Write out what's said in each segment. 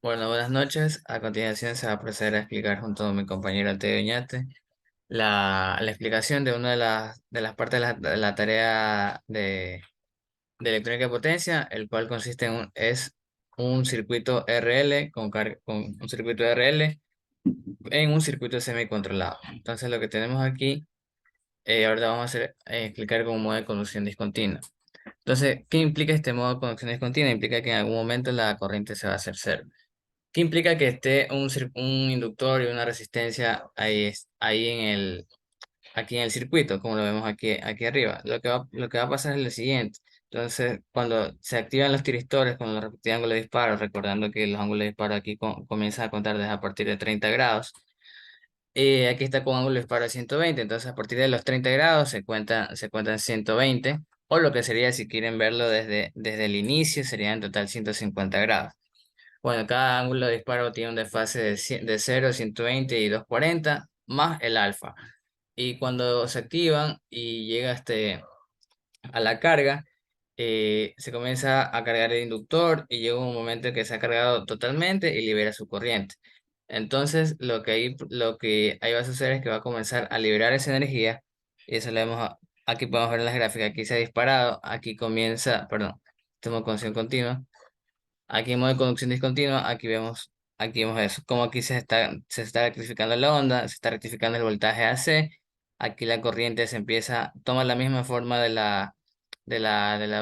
Bueno, buenas noches. A continuación se va a proceder a explicar junto a mi compañero Teo Oñate la explicación de una de las partes de la tarea de electrónica de potencia, el cual consiste es un circuito RL con un circuito RL en un circuito semicontrolado. Entonces lo que tenemos aquí, ahorita vamos a explicar como modo de conducción discontinua. Entonces, ¿qué implica este modo de conducción discontinua? Implica que en algún momento la corriente se va a hacer cero. ¿Qué implica que esté un inductor y una resistencia ahí aquí en el circuito, como lo vemos aquí arriba? Lo que va a pasar es lo siguiente. Entonces, cuando se activan los tiristores con los respectivos ángulos de disparo, recordando que los ángulos de disparo aquí comienzan a contar desde a partir de 30 grados, aquí está con ángulo de disparo de 120, entonces a partir de los 30 grados se cuentan 120, o lo que sería, si quieren verlo desde el inicio, sería en total 150 grados. Bueno, cada ángulo de disparo tiene un desfase de 0, 120 y 240 más el alfa. Y cuando se activan y llega a la carga, se comienza a cargar el inductor y llega un momento en que se ha cargado totalmente y libera su corriente. Entonces, lo que ahí va a suceder es que va a comenzar a liberar esa energía, y eso lo vemos aquí podemos ver en las gráficas. Aquí se ha disparado, aquí comienza, perdón, estamos con conducción continua. Aquí en modo de conducción discontinua, aquí vemos eso, como aquí se está rectificando la onda, se está rectificando el voltaje AC. Aquí la corriente toma la misma forma de la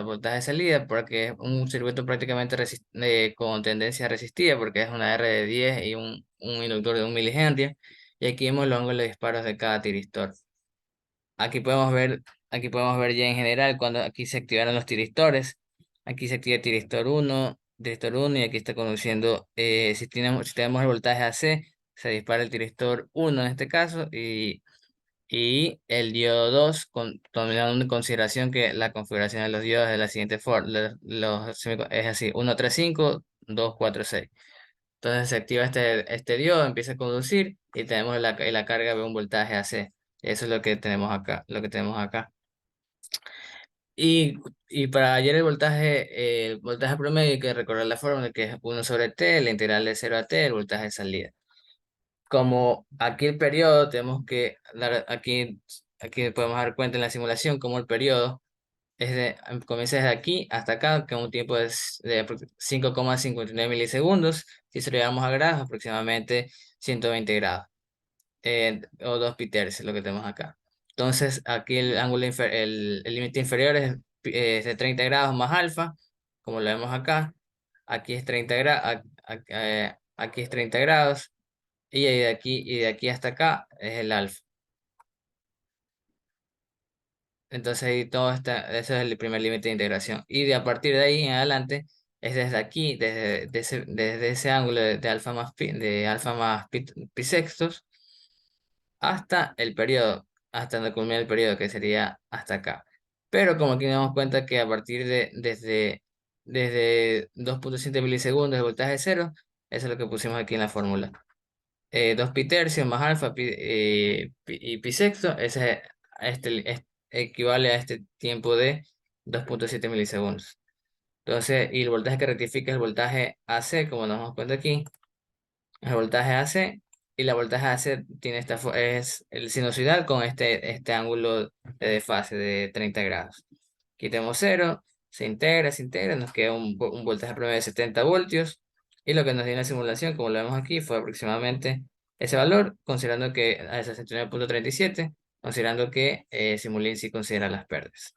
voltaje de salida, porque es un circuito prácticamente con tendencia resistida, porque es una R de 10 y un inductor de 1 milihenrio. Y aquí vemos los ángulos de disparos de cada tiristor. Aquí podemos ver, aquí podemos ver ya en general cuando aquí se activaron los tiristores. Aquí se activa tiristor 1 y aquí está conduciendo, si tenemos el voltaje AC, se dispara el tiristor 1 en este caso, y el diodo 2, tomando en consideración que la configuración de los diodos es de la siguiente forma, es así: 135, 246. Entonces se activa este diodo, empieza a conducir y tenemos la carga de un voltaje AC. Eso es lo que tenemos acá. Y para hallar el voltaje promedio, hay que recordar la fórmula, que es 1/t, la integral de 0 a t, el voltaje de salida. Como aquí el periodo, tenemos que dar, aquí podemos dar cuenta en la simulación como el periodo comienza desde aquí hasta acá, que un tiempo es de 5,59 milisegundos. Si se lo llevamos a grados, aproximadamente 120 grados, o 2 píteres, es lo que tenemos acá. Entonces, aquí el límite inferior es de 30 grados más alfa, como lo vemos acá. Aquí es 30 grados, aquí es 30 grados, y de aquí hasta acá es el alfa. Entonces ahí ese es el primer límite de integración. Y a partir de ahí en adelante es desde aquí, desde ese ángulo de alfa más pi sextos, hasta el periodo, hasta donde culmina el periodo, que sería hasta acá. Pero como aquí nos damos cuenta que a partir desde 2,7 milisegundos de voltaje cero, eso es lo que pusimos aquí en la fórmula. 2 pi tercios más alfa y pi sexto, equivale a este tiempo de 2,7 milisegundos. Entonces, y el voltaje que rectifica es el voltaje AC, como nos damos cuenta aquí, el voltaje AC, y la voltaje AC es el sinusoidal con este ángulo de desfase de 30 grados. Quitemos cero, se integra, nos queda un voltaje promedio de 70 voltios, y lo que nos dio en la simulación, como lo vemos aquí, fue aproximadamente ese valor, considerando que a 69,37, considerando que Simulink sí considera las pérdidas.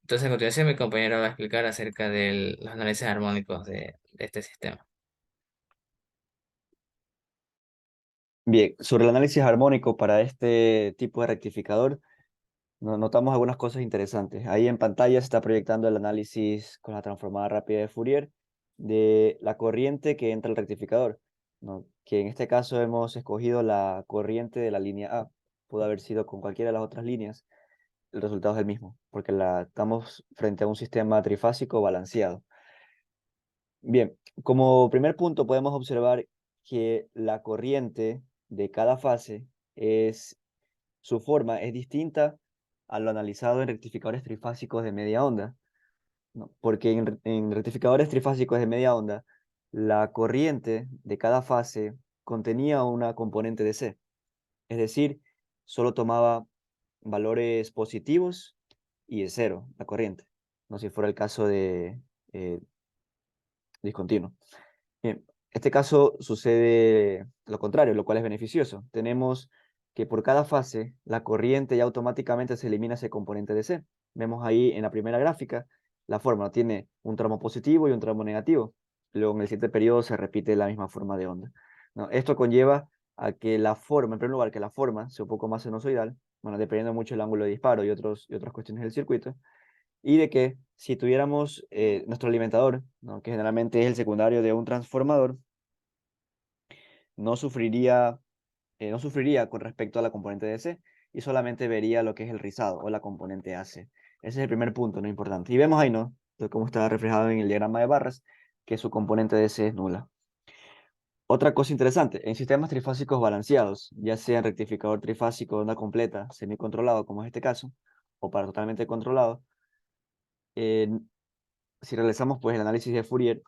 Entonces, a continuación, mi compañero va a explicar acerca de los análisis armónicos de este sistema. Bien, sobre el análisis armónico para este tipo de rectificador, notamos algunas cosas interesantes. Ahí en pantalla se está proyectando el análisis con la transformada rápida de Fourier de la corriente que entra al rectificador, ¿no? Que en este caso hemos escogido la corriente de la línea A. Pudo haber sido con cualquiera de las otras líneas, el resultado es el mismo, porque estamos frente a un sistema trifásico balanceado. Bien, como primer punto podemos observar que la corriente de cada fase su forma es distinta a lo analizado en rectificadores trifásicos de media onda, ¿no? Porque en rectificadores trifásicos de media onda, la corriente de cada fase contenía una componente de C, es decir, solo tomaba valores positivos y de cero la corriente, no si fuera el caso de eh, discontinuo. Bien, este caso sucede lo contrario, lo cual es beneficioso. Tenemos que por cada fase la corriente ya automáticamente se elimina ese componente de C. Vemos ahí en la primera gráfica la fórmula tiene un tramo positivo y un tramo negativo. Luego en el siguiente periodo se repite la misma forma de onda, ¿no? Esto conlleva a que la forma, en primer lugar, que la forma sea un poco más sinusoidal, bueno, dependiendo mucho del ángulo de disparo y otras cuestiones del circuito, y de que si tuviéramos nuestro alimentador, ¿no? Que generalmente es el secundario de un transformador, no sufriría, no sufriría con respecto a la componente DC y solamente vería lo que es el rizado o la componente AC. Ese es el primer punto, no importante. Y vemos ahí, ¿no? Entonces, como está reflejado en el diagrama de barras, que su componente DC es nula. Otra cosa interesante, en sistemas trifásicos balanceados, ya sea en rectificador trifásico de onda completa, semicontrolado, como es este caso, o para totalmente controlado, eh, si realizamos pues el análisis de Fourier,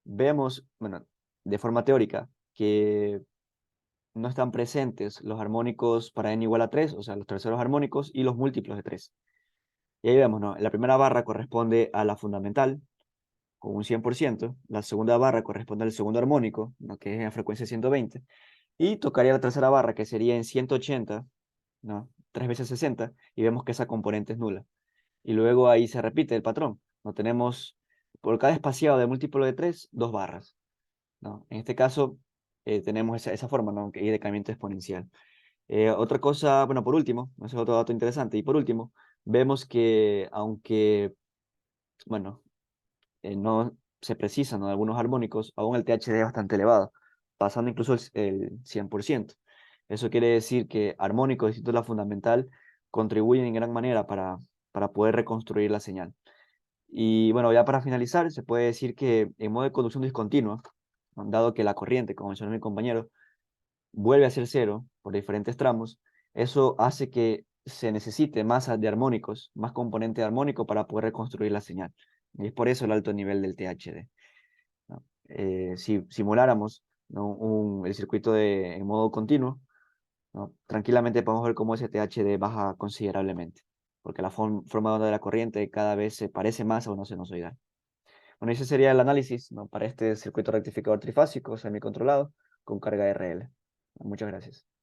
vemos, bueno, de forma teórica, que no están presentes los armónicos para n igual a 3, o sea, los terceros armónicos y los múltiplos de 3. Y ahí vemos, ¿no? La primera barra corresponde a la fundamental, con un 100%. La segunda barra corresponde al segundo armónico, ¿no? Que es en frecuencia 120. Y tocaría la tercera barra, que sería en 180, ¿no? 3 veces 60, y vemos que esa componente es nula. Y luego ahí se repite el patrón. No tenemos, por cada espaciado de múltiplo de 3, dos barras, ¿no? En este caso, tenemos esa forma, ¿no? Que hay decremento exponencial. Otra cosa, bueno, por último, ese es otro dato interesante, y por último, vemos que aunque, bueno, no se precisan, ¿no? Algunos armónicos, aún el THD es bastante elevado, pasando incluso el 100%. Eso quiere decir que armónicos distintos de la fundamental contribuyen en gran manera para poder reconstruir la señal. Y bueno, ya para finalizar, se puede decir que en modo de conducción discontinua, ¿no? Dado que la corriente, como mencionó mi compañero, vuelve a ser cero por diferentes tramos, eso hace que se necesite más de armónicos, más componente de armónico para poder reconstruir la señal. Y es por eso el alto nivel del THD, ¿no? Si simuláramos, ¿no? El circuito en modo continuo, ¿no? Tranquilamente podemos ver cómo ese THD baja considerablemente, porque la forma de onda de la corriente cada vez se parece más a una sinusoidal. Bueno, ese sería el análisis, ¿no? Para este circuito rectificador trifásico semicontrolado con carga RL. Muchas gracias.